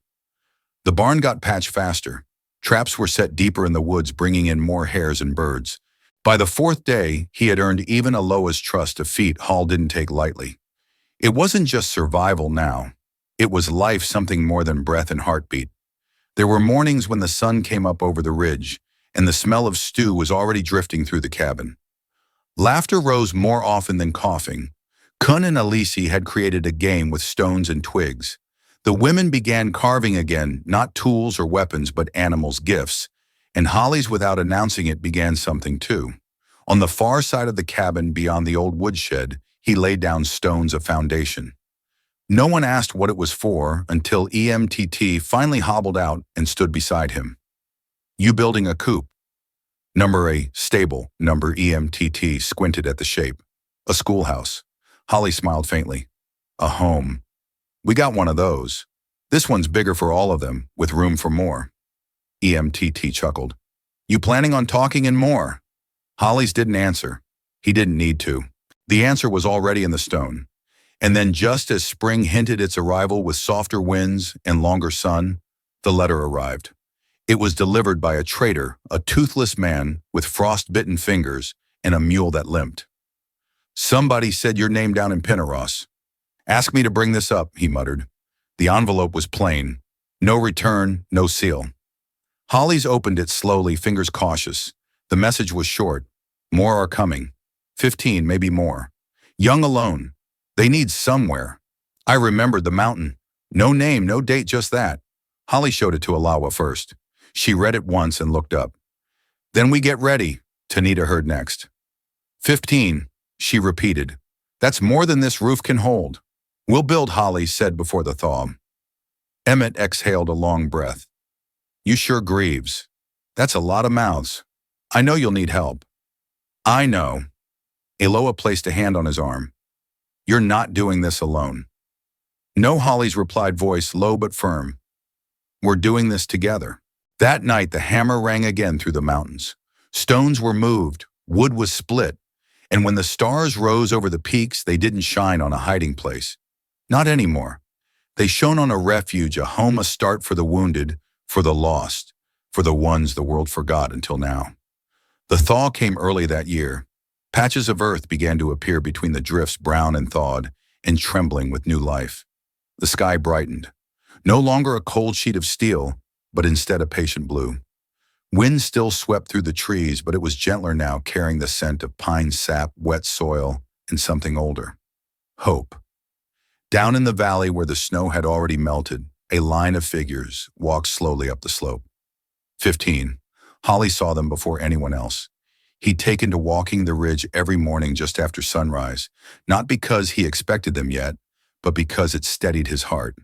Speaker 1: The barn got patched faster. Traps were set deeper in the woods, bringing in more hares and birds. By the 4th day, he had earned even Aloha's trust, a feat Hall didn't take lightly. It wasn't just survival now. It was life, something more than breath and heartbeat. There were mornings when the sun came up over the ridge, and the smell of stew was already drifting through the cabin. Laughter rose more often than coughing. Kun and Alisi had created a game with stones and twigs. The women began carving again, not tools or weapons, but animals' gifts. And Hollies, without announcing it, began something too. On the far side of the cabin, beyond the old woodshed, he laid down stones of foundation. No one asked what it was for until EMTT finally hobbled out and stood beside him. You building a coop? Number A, stable. Number EMTT squinted at the shape. A schoolhouse. Holly smiled faintly. A home. We got one of those. This one's bigger for all of them, with room for more. EMTT chuckled. You planning on talking and more? Hollies didn't answer. He didn't need to. The answer was already in the stone. And then, just as spring hinted its arrival with softer winds and longer sun, the letter arrived. It was delivered by a traitor, a toothless man with frost-bitten fingers and a mule that limped. Somebody said your name down in Pinneross. Ask me to bring this up, he muttered. The envelope was plain. No return, no seal. Hollies opened it slowly, fingers cautious. The message was short. More are coming. 15, maybe more. Young alone. They need somewhere. I remembered the mountain. No name, no date, just that. Holly showed it to Alawa first. She read it once and looked up. Then we get ready, Tanita heard next. 15, she repeated. That's more than this roof can hold. We'll build, Holly said before the thaw. Emmett exhaled a long breath. You sure grieves. That's a lot of mouths. I know you'll need help. I know. Eloa placed a hand on his arm. You're not doing this alone. No, Holly's replied, voice low but firm. We're doing this together. That night the hammer rang again through the mountains. Stones were moved, wood was split, and when the stars rose over the peaks, they didn't shine on a hiding place. Not anymore. They shone on a refuge, a home, a start for the wounded, for the lost, for the ones the world forgot until now. The thaw came early that year. Patches of earth began to appear between the drifts, brown and thawed, and trembling with new life. The sky brightened. No longer a cold sheet of steel, but instead a patient blue. Wind still swept through the trees, but it was gentler now, carrying the scent of pine sap, wet soil, and something older. Hope. Down in the valley where the snow had already melted, a line of figures walked slowly up the slope. 15. Holly saw them before anyone else. He'd taken to walking the ridge every morning just after sunrise, not because he expected them yet, but because it steadied his heart.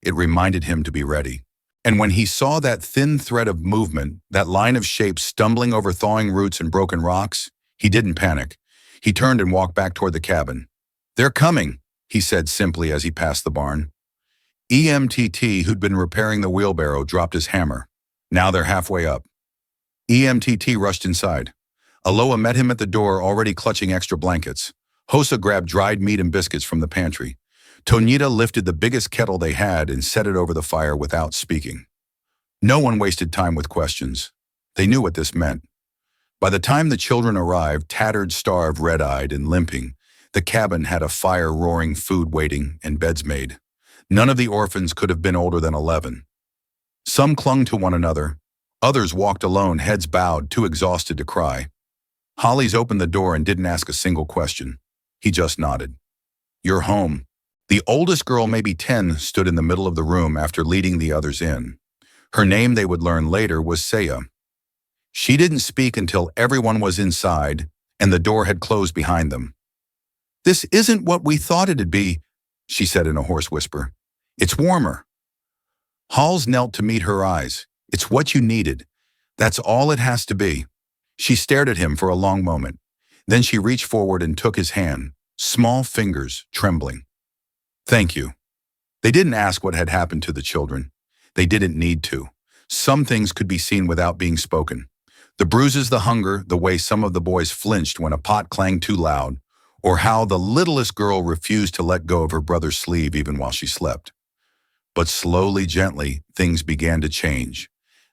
Speaker 1: It reminded him to be ready. And when he saw that thin thread of movement, that line of shapes stumbling over thawing roots and broken rocks, he didn't panic. He turned and walked back toward the cabin. "They're coming," he said simply as he passed the barn. EMTT, who'd been repairing the wheelbarrow, dropped his hammer. "Now they're halfway up." EMTT rushed inside. Aloha met him at the door, already clutching extra blankets. Hosa grabbed dried meat and biscuits from the pantry. Tonita lifted the biggest kettle they had and set it over the fire without speaking. No one wasted time with questions. They knew what this meant. By the time the children arrived, tattered, starved, red-eyed, and limping, the cabin had a fire roaring, food waiting, and beds made. None of the orphans could have been older than 11. Some clung to one another. Others walked alone, heads bowed, too exhausted to cry. Hollies opened the door and didn't ask a single question. He just nodded. "You're home." The oldest girl, maybe 10, stood in the middle of the room after leading the others in. Her name, they would learn later, was Saya. She didn't speak until everyone was inside and the door had closed behind them. "This isn't what we thought it'd be," she said in a hoarse whisper. "It's warmer." Halls knelt to meet her eyes. "It's what you needed. That's all it has to be." She stared at him for a long moment. Then she reached forward and took his hand, small fingers trembling. "Thank you." They didn't ask what had happened to the children. They didn't need to. Some things could be seen without being spoken. The bruises, the hunger, the way some of the boys flinched when a pot clanged too loud, or how the littlest girl refused to let go of her brother's sleeve even while she slept. But slowly, gently, things began to change.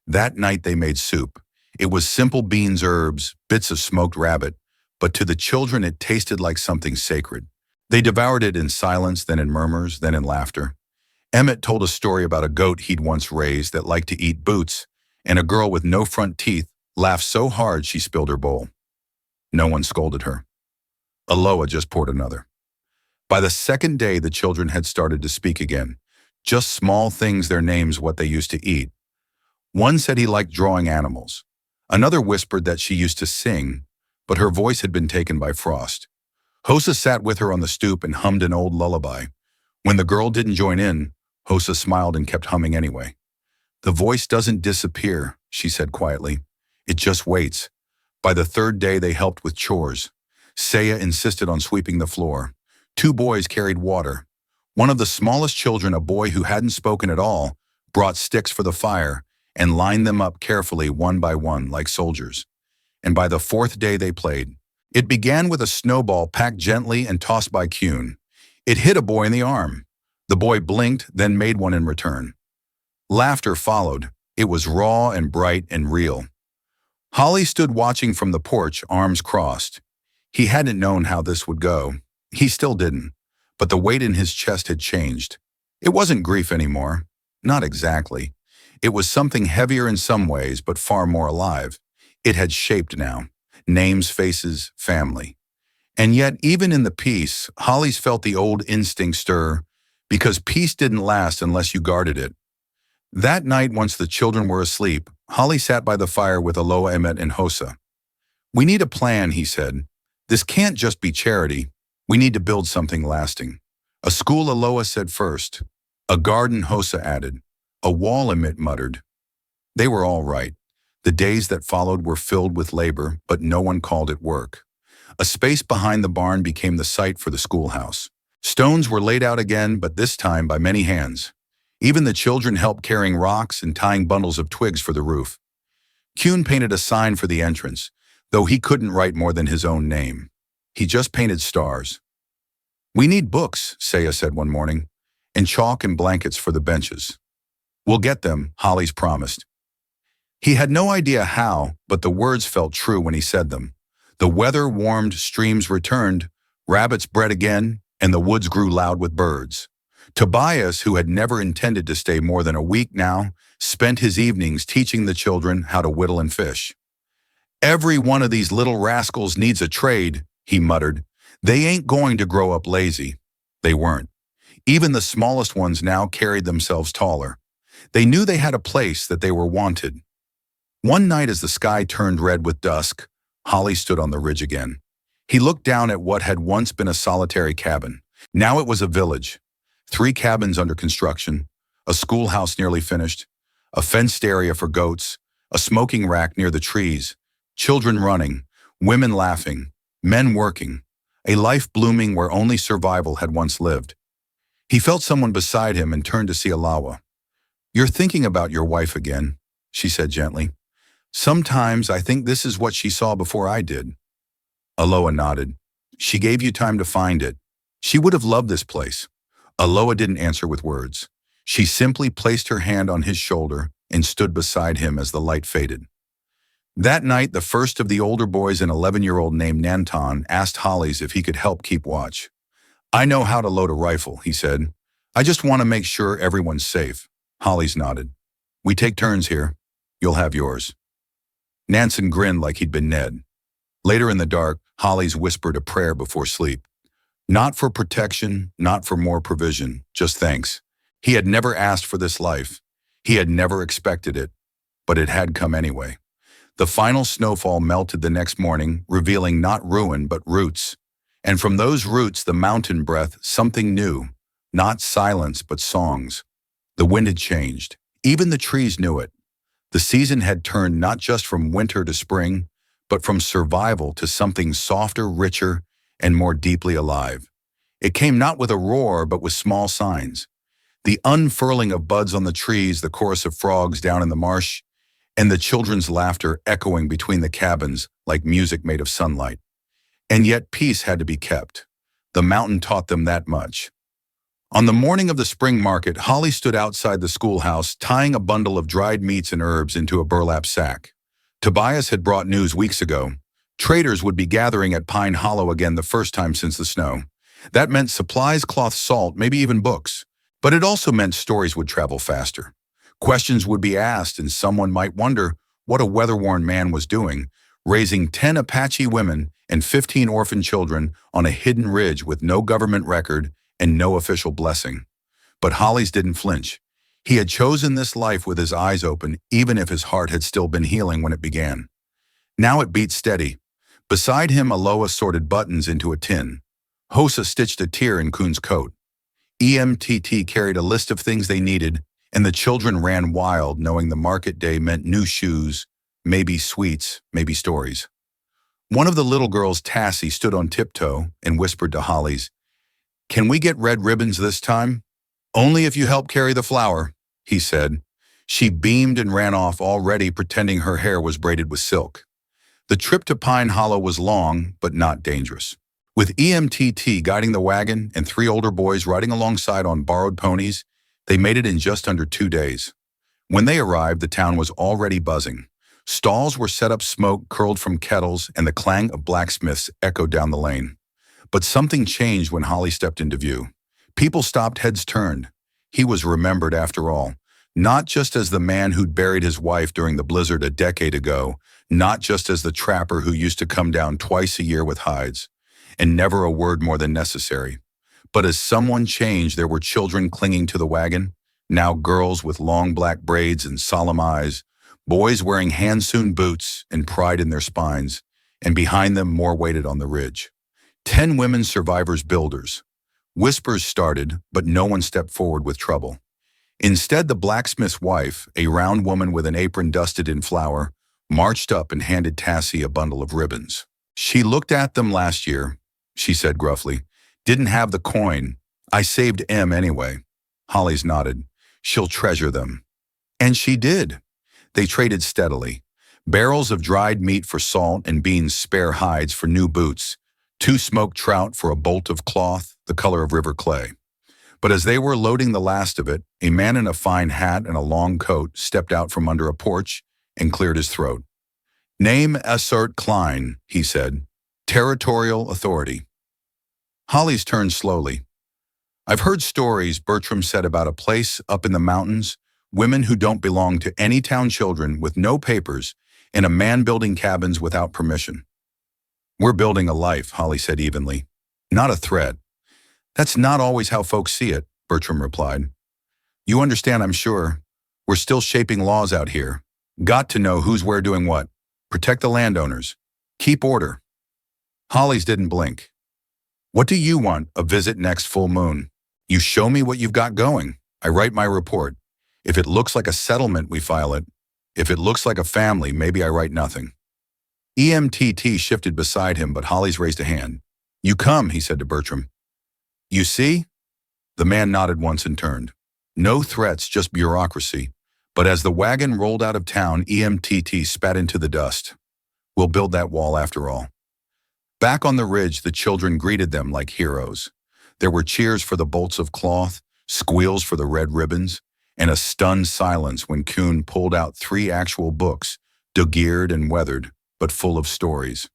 Speaker 1: That night they made soup. It was simple beans, herbs, bits of smoked rabbit, but to the children it tasted like something sacred. They devoured it in silence, then in murmurs, then in laughter. Emmett told a story about a goat he'd once raised that liked to eat boots, and a girl with no front teeth laughed so hard she spilled her bowl. No one scolded her. Aloha just poured another. By the second day, the children had started to speak again. Just small things, their names, what they used to eat. One said he liked drawing animals. Another whispered that she used to sing, but her voice had been taken by frost. Hosa sat with her on the stoop and hummed an old lullaby. When the girl didn't join in, Hosa smiled and kept humming anyway. "The voice doesn't disappear," she said quietly. "It just waits." By the third day, they helped with chores. Saya insisted on sweeping the floor. 2 boys carried water. One of the smallest children, a boy who hadn't spoken at all, brought sticks for the fire and lined them up carefully one by one like soldiers. And by the 4th day they played. It began with a snowball packed gently and tossed by Kuhn. It hit a boy in the arm. The boy blinked, then made one in return. Laughter followed. It was raw and bright and real. Holly stood watching from the porch, arms crossed. He hadn't known how this would go. He still didn't. But the weight in his chest had changed. It wasn't grief anymore. Not exactly. It was something heavier in some ways, but far more alive. It had shaped now. Names, faces, family. And yet, even in the peace, Holly's felt the old instinct stir, because peace didn't last unless you guarded it. That night, once the children were asleep, Holly sat by the fire with Aloha, Emmett, and Hosa. "We need a plan," he said. "This can't just be charity. We need to build something lasting." "A school," Aloha said first. "A garden," Hosa added. "A wall," Emmett muttered. They were all right. The days that followed were filled with labor, but no one called it work. A space behind the barn became the site for the schoolhouse. Stones were laid out again, but this time by many hands. Even the children helped carrying rocks and tying bundles of twigs for the roof. Kuhn painted a sign for the entrance, though he couldn't write more than his own name. He just painted stars. "We need books," Saya said one morning, "and chalk and blankets for the benches." "We'll get them," Hollies promised. He had no idea how, but the words felt true when he said them. The weather warmed, streams returned, rabbits bred again, and the woods grew loud with birds. Tobias, who had never intended to stay more than a week now, spent his evenings teaching the children how to whittle and fish. "Every one of these little rascals needs a trade," he muttered. "They ain't going to grow up lazy." They weren't. Even the smallest ones now carried themselves taller. They knew they had a place, that they were wanted. One night as the sky turned red with dusk, Holly stood on the ridge again. He looked down at what had once been a solitary cabin. Now it was a village. 3 cabins under construction, a schoolhouse nearly finished, a fenced area for goats, a smoking rack near the trees, children running, women laughing, men working, a life blooming where only survival had once lived. He felt someone beside him and turned to see Alawa. "You're thinking about your wife again," she said gently. "Sometimes I think this is what she saw before I did." Aloha nodded. "She gave you time to find it. She would have loved this place." Aloha didn't answer with words. She simply placed her hand on his shoulder and stood beside him as the light faded. That night, the first of the older boys, an 11-year-old named Nanton, asked Hollies if he could help keep watch. "I know how to load a rifle," he said. "I just want to make sure everyone's safe." Hollies nodded. "We take turns here. You'll have yours." Nansen grinned like he'd been Ned. Later in the dark, Hollies whispered a prayer before sleep. Not for protection, not for more provision, just thanks. He had never asked for this life. He had never expected it, but it had come anyway. The final snowfall melted the next morning, revealing not ruin but roots. And from those roots, the mountain breath, something new, not silence but songs. The wind had changed. Even the trees knew it. The season had turned not just from winter to spring, but from survival to something softer, richer, and more deeply alive. It came not with a roar, but with small signs. The unfurling of buds on the trees, the chorus of frogs down in the marsh, and the children's laughter echoing between the cabins like music made of sunlight. And yet peace had to be kept. The mountain taught them that much. On the morning of the spring market, Holly stood outside the schoolhouse, tying a bundle of dried meats and herbs into a burlap sack. Tobias had brought news weeks ago. Traders would be gathering at Pine Hollow again, the first time since the snow. That meant supplies, cloth, salt, maybe even books. But it also meant stories would travel faster. Questions would be asked, and someone might wonder what a weather-worn man was doing, raising 10 Apache women and 15 orphan children on a hidden ridge with no government record and no official blessing. But Hollies didn't flinch. He had chosen this life with his eyes open, even if his heart had still been healing when it began. Now it beat steady. Beside him, Aloha sorted buttons into a tin. Hosa stitched a tear in Kuhn's coat. EMTT carried a list of things they needed, and the children ran wild, knowing the market day meant new shoes, maybe sweets, maybe stories. One of the little girls, Tassie, stood on tiptoe and whispered to Hollies, "Can we get red ribbons this time?" "Only if you help carry the flour," he said. She beamed and ran off, already pretending her hair was braided with silk. The trip to Pine Hollow was long, but not dangerous. With EMTT guiding the wagon and 3 older boys riding alongside on borrowed ponies, they made it in just under 2 days. When they arrived, the town was already buzzing. Stalls were set up, smoke curled from kettles, and the clang of blacksmiths echoed down the lane. But something changed when Holly stepped into view. People stopped, heads turned. He was remembered after all, not just as the man who'd buried his wife during the blizzard a decade ago, not just as the trapper who used to come down twice a year with hides, and never a word more than necessary. But as someone changed, there were children clinging to the wagon, now girls with long black braids and solemn eyes, boys wearing hand-sewn boots and pride in their spines, and behind them more waited on the ridge. 10 women survivors, builders. Whispers started, but no one stepped forward with trouble. Instead, the blacksmith's wife, a round woman with an apron dusted in flour, marched up and handed Tassie a bundle of ribbons. "She looked at them last year," she said gruffly. "Didn't have the coin. I saved M anyway." Hollies nodded. "She'll treasure them." And she did. They traded steadily. Barrels of dried meat for salt and Bean's spare hides for new boots. 2 smoked trout for a bolt of cloth, the color of river clay. But as they were loading the last of it, a man in a fine hat and a long coat stepped out from under a porch and cleared his throat. "Name Assert Klein," he said. "Territorial authority." Hollies turned slowly. "I've heard stories," Bertram said, "about a place up in the mountains, women who don't belong to any town, children with no papers, and a man building cabins without permission." "We're building a life," Holly said evenly. "Not a threat." "That's not always how folks see it," Bertram replied. "You understand, I'm sure. We're still shaping laws out here. Got to know who's where doing what. Protect the landowners." Keep order. Hollies didn't blink. What do you want? A visit next full moon. You show me what you've got going. I write my report. If it looks like a settlement, we file it. If it looks like a family, maybe I write nothing. EMTT shifted beside him, but Hollies raised a hand. You come, he said to Bertram. You see? The man nodded once and turned. No threats, just bureaucracy. But as the wagon rolled out of town, EMTT spat into the dust. We'll build that wall after all. Back on the ridge, the children greeted them like heroes. There were cheers for the bolts of cloth, squeals for the red ribbons, and a stunned silence when Kuhn pulled out 3 actual books, dog-eared and weathered, but full of stories.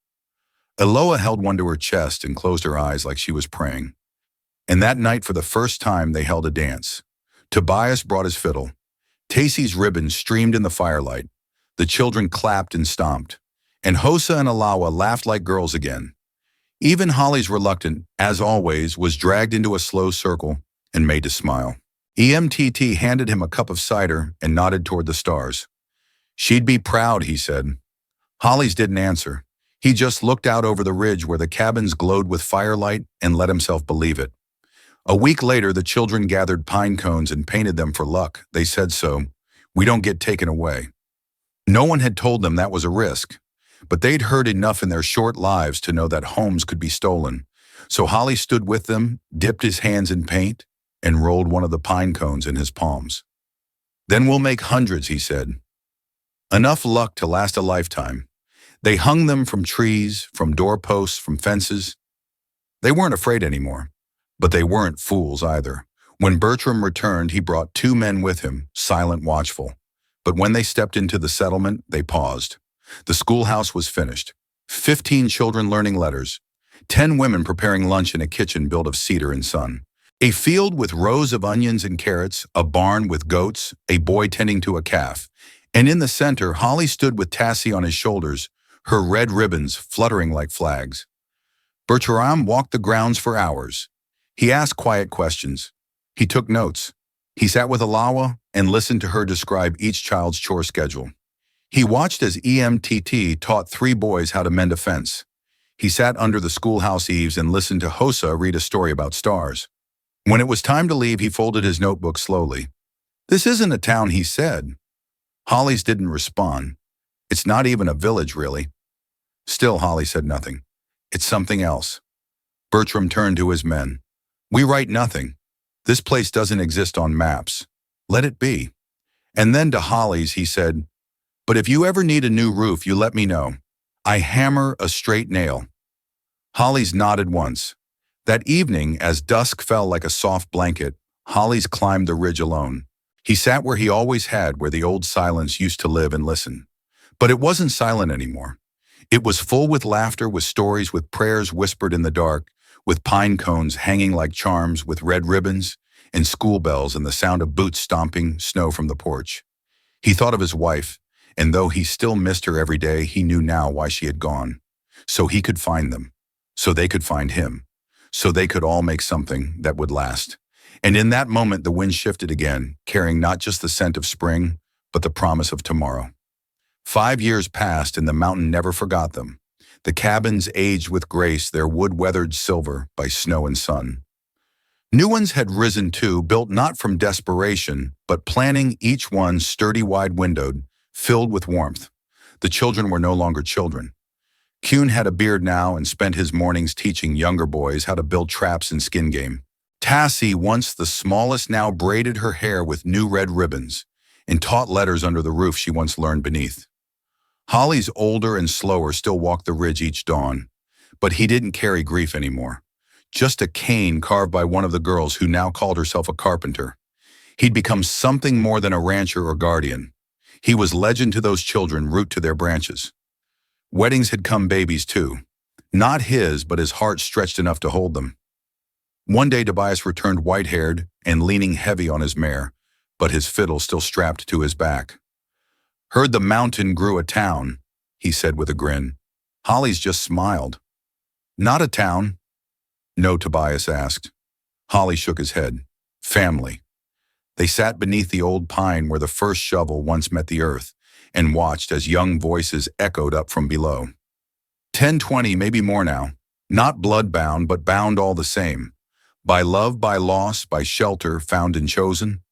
Speaker 1: Eloa held one to her chest and closed her eyes like she was praying. And that night, for the first time, they held a dance. Tobias brought his fiddle. Tacy's ribbons streamed in the firelight. The children clapped and stomped. And Hosa and Alawa laughed like girls again. Even Holly's reluctant, as always, was dragged into a slow circle and made to smile. EMTT handed him a cup of cider and nodded toward the stars. She'd be proud, he said. Hollies didn't answer. He just looked out over the ridge where the cabins glowed with firelight and let himself believe it. A week later, the children gathered pine cones and painted them for luck. They said so. We don't get taken away. No one had told them that was a risk, but they'd heard enough in their short lives to know that homes could be stolen. So Holly stood with them, dipped his hands in paint, and rolled one of the pine cones in his palms. Then we'll make hundreds, he said. Enough luck to last a lifetime. They hung them from trees, from doorposts, from fences. They weren't afraid anymore. But they weren't fools either. When Bertram returned, he brought 2 men with him, silent, watchful. But when they stepped into the settlement, they paused. The schoolhouse was finished. 15 children learning letters. 10 women preparing lunch in a kitchen built of cedar and sun. A field with rows of onions and carrots, a barn with goats, a boy tending to a calf. And in the center, Holly stood with Tassie on his shoulders, her red ribbons fluttering like flags. Bertram walked the grounds for hours. He asked quiet questions. He took notes. He sat with Alawa and listened to her describe each child's chore schedule. He watched as EMTT taught 3 boys how to mend a fence. He sat under the schoolhouse eaves and listened to Hosa read a story about stars. When it was time to leave, he folded his notebook slowly. This isn't a town, he said. Hollies didn't respond. It's not even a village, really. Still, Holly said nothing. It's something else. Bertram turned to his men. We write nothing. This place doesn't exist on maps. Let it be. And then to Hollies, he said, but if you ever need a new roof, you let me know. I hammer a straight nail. Hollies nodded once. That evening, as dusk fell like a soft blanket, Hollies climbed the ridge alone. He sat where he always had, where the old silence used to live, and listen. But it wasn't silent anymore. It was full with laughter, with stories, with prayers whispered in the dark, with pine cones hanging like charms, with red ribbons and school bells and the sound of boots stomping snow from the porch. He thought of his wife, and though he still missed her every day, he knew now why she had gone. So he could find them. So they could find him. So they could all make something that would last. And in that moment, the wind shifted again, carrying not just the scent of spring, but the promise of tomorrow. 5 years passed, and the mountain never forgot them. The cabins aged with grace, their wood weathered silver by snow and sun. New ones had risen too, built not from desperation, but planning, each one sturdy, wide-windowed, filled with warmth. The children were no longer children. Kuhn had a beard now and spent his mornings teaching younger boys how to build traps and skin game. Tassie, once the smallest, now braided her hair with new red ribbons and taught letters under the roof she once learned beneath. Hollies, older and slower, still walked the ridge each dawn, but he didn't carry grief anymore. Just a cane carved by one of the girls who now called herself a carpenter. He'd become something more than a rancher or guardian. He was legend to those children, root to their branches. Weddings had come babies too. Not his, but his heart stretched enough to hold them. One day Tobias returned white-haired and leaning heavy on his mare, but his fiddle still strapped to his back. Heard the mountain grew a town, he said with a grin. Hollies just smiled. Not a town? No, Tobias asked. Holly shook his head. Family. They sat beneath the old pine where the first shovel once met the earth and watched as young voices echoed up from below. 10, 20, maybe more now. Not blood-bound, but bound all the same. By love, by loss, by shelter, found and chosen.